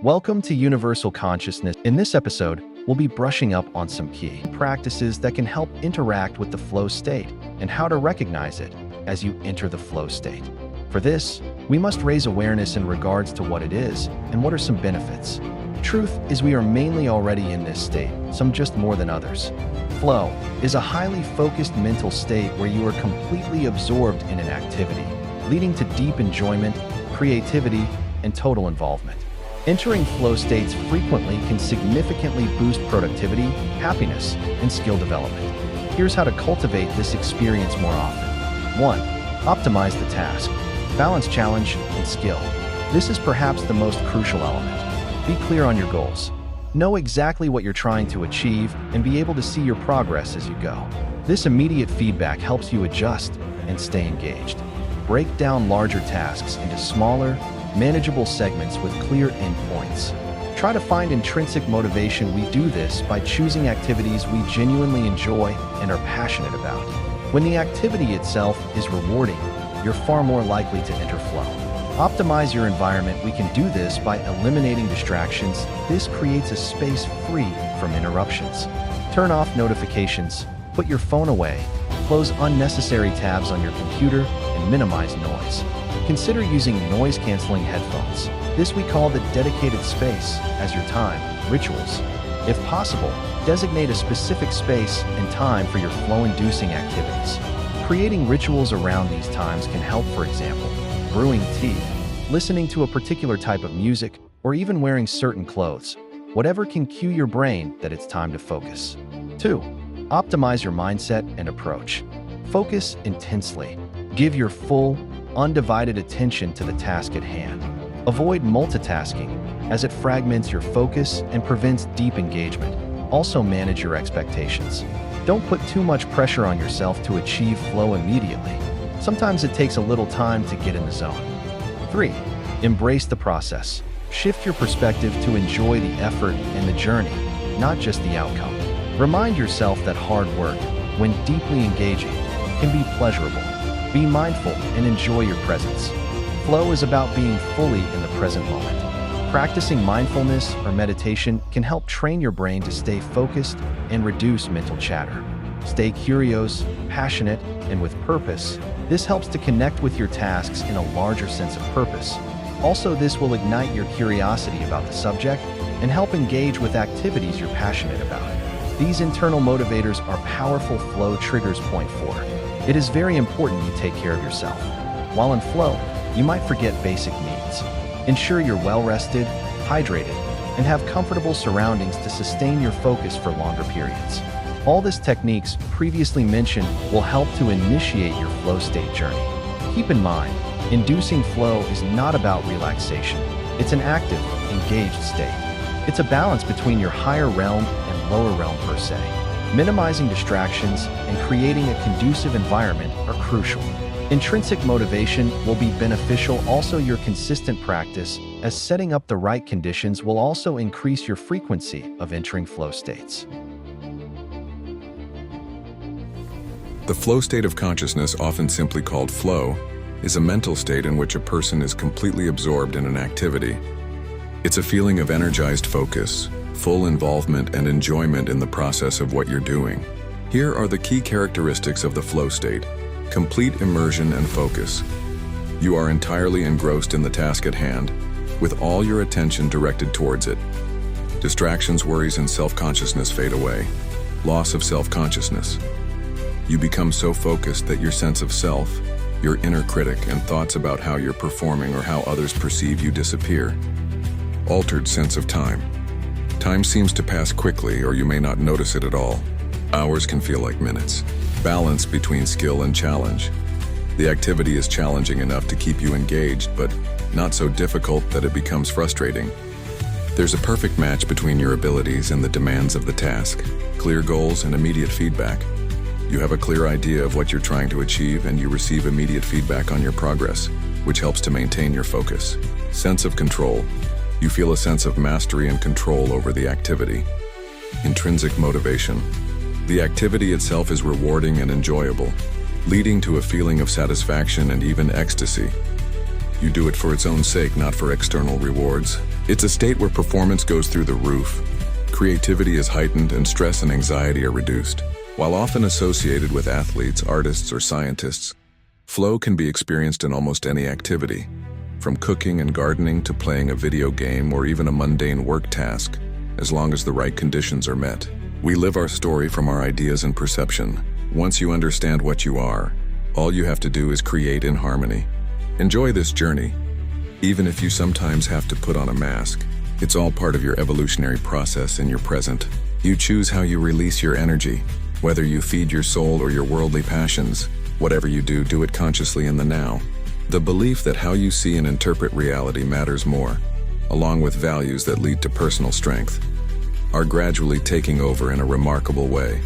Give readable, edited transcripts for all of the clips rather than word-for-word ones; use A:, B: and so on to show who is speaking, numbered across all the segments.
A: Welcome to Universal Consciousness. In this episode, we'll be brushing up on some key practices that can help interact with the flow state and how to recognize it as you enter the flow state. For this, we must raise awareness in regards to what it is and what are some benefits. Truth is we are mainly already in this state, some just more than others. Flow is a highly focused mental state where you are completely absorbed in an activity, leading to deep enjoyment, creativity, and total involvement. Entering flow states frequently can significantly boost productivity, happiness, and skill development. Here's how to cultivate this experience more often. 1. Optimize the task. Balance challenge and skill. This is perhaps the most crucial element. Be clear on your goals. Know exactly what you're trying to achieve and be able to see your progress as you go. This immediate feedback helps you adjust and stay engaged. Break down larger tasks into smaller, manageable segments with clear endpoints. Try to find intrinsic motivation. We do this by choosing activities we genuinely enjoy and are passionate about. When the activity itself is rewarding, you're far more likely to enter flow. Optimize your environment. We can do this by eliminating distractions. This creates a space free from interruptions. Turn off notifications, put your phone away, close unnecessary tabs on your computer, and minimize noise. Consider using noise-canceling headphones. This we call the dedicated space as your time, rituals. If possible, designate a specific space and time for your flow-inducing activities. Creating rituals around these times can help, for example, brewing tea, listening to a particular type of music, or even wearing certain clothes. Whatever can cue your brain that it's time to focus. 2. Optimize your mindset and approach. Focus intensely. Give your full, undivided attention to the task at hand. Avoid multitasking, as it fragments your focus and prevents deep engagement. Also manage your expectations. Don't put too much pressure on yourself to achieve flow immediately. Sometimes it takes a little time to get in the zone. 3. Embrace the process. Shift your perspective to enjoy the effort and the journey, not just the outcome. Remind yourself that hard work, when deeply engaging, can be pleasurable. Be mindful and enjoy your presence. Flow is about being fully in the present moment. Practicing mindfulness or meditation can help train your brain to stay focused and reduce mental chatter. Stay curious, passionate, and with purpose. This helps to connect with your tasks in a larger sense of purpose. Also, this will ignite your curiosity about the subject and help engage with activities you're passionate about. These internal motivators are powerful flow triggers. Point 4. It is very important you take care of yourself. While in flow, you might forget basic needs. Ensure you're well-rested, hydrated, and have comfortable surroundings to sustain your focus for longer periods. All these techniques previously mentioned will help to initiate your flow state journey. Keep in mind, inducing flow is not about relaxation. It's an active, engaged state. It's a balance between your higher realm and lower realm per se. Minimizing distractions and creating a conducive environment are crucial. Intrinsic motivation will be beneficial. Also, your consistent practice as setting up the right conditions will also increase your frequency of entering flow states.
B: The flow state of consciousness, often simply called flow, is a mental state in which a person is completely absorbed in an activity. It's a feeling of energized focus, full involvement and enjoyment in the process of what you're doing. Here are the key characteristics of the flow state: complete immersion and focus. You are entirely engrossed in the task at hand, with all your attention directed towards it. Distractions, worries, and self-consciousness fade away. Loss of self-consciousness. You become so focused that your sense of self, your inner critic, and thoughts about how you're performing or how others perceive you disappear. Altered sense of time. Time seems to pass quickly, or you may not notice it at all. Hours can feel like minutes. Balance between skill and challenge. The activity is challenging enough to keep you engaged, but not so difficult that it becomes frustrating. There's a perfect match between your abilities and the demands of the task. Clear goals and immediate feedback. You have a clear idea of what you're trying to achieve, and you receive immediate feedback on your progress, which helps to maintain your focus. Sense of control. You feel a sense of mastery and control over the activity. Intrinsic motivation. The activity itself is rewarding and enjoyable, leading to a feeling of satisfaction and even ecstasy. You do it for its own sake, not for external rewards. It's a state where performance goes through the roof, creativity is heightened, and stress and anxiety are reduced. While often associated with athletes, artists, or scientists, flow can be experienced in almost any activity, from cooking and gardening to playing a video game or even a mundane work task, as long as the right conditions are met. We live our story from our ideas and perception. Once you understand what you are, all you have to do is create in harmony. Enjoy this journey, even if you sometimes have to put on a mask. It's all part of your evolutionary process in your present. You choose how you release your energy, whether you feed your soul or your worldly passions. Whatever you do, do it consciously in the now. The belief that how you see and interpret reality matters more, along with values that lead to personal strength, are gradually taking over in a remarkable way.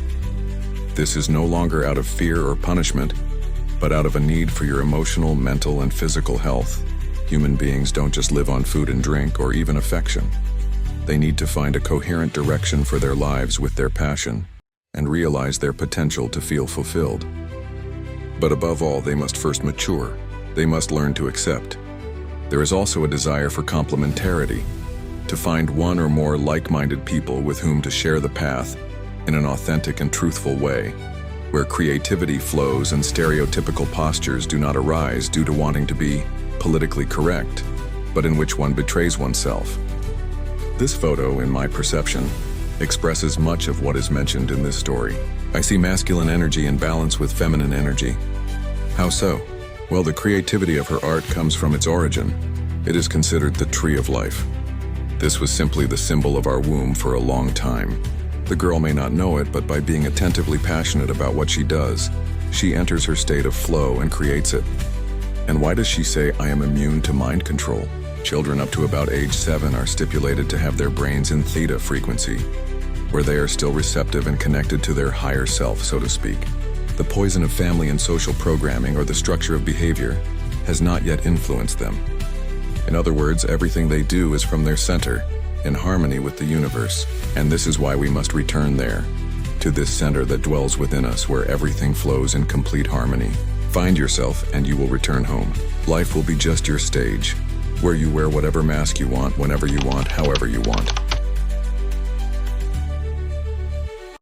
B: This is no longer out of fear or punishment, but out of a need for your emotional, mental, and physical health. Human beings don't just live on food and drink or even affection. They need to find a coherent direction for their lives with their passion and realize their potential to feel fulfilled. But above all, they must first mature. They must learn to accept. There is also a desire for complementarity, to find one or more like-minded people with whom to share the path in an authentic and truthful way, where creativity flows and stereotypical postures do not arise due to wanting to be politically correct, but in which one betrays oneself. This photo, in my perception, expresses much of what is mentioned in this story. I see masculine energy in balance with feminine energy. How so? Well, the creativity of her art comes from its origin. It is considered the tree of life. This was simply the symbol of our womb for a long time. The girl may not know it, but by being attentively passionate about what she does, she enters her state of flow and creates it. And why does she say, "I am immune to mind control"? Children up to about age 7 are stipulated to have their brains in theta frequency, where they are still receptive and connected to their higher self, so to speak. The poison of family and social programming, or the structure of behavior, has not yet influenced them. In other words, everything they do is from their center, in harmony with the universe. And this is why we must return there, to this center that dwells within us, where everything flows in complete harmony. Find yourself and you will return home. Life will be just your stage, where you wear whatever mask you want, whenever you want, however you want.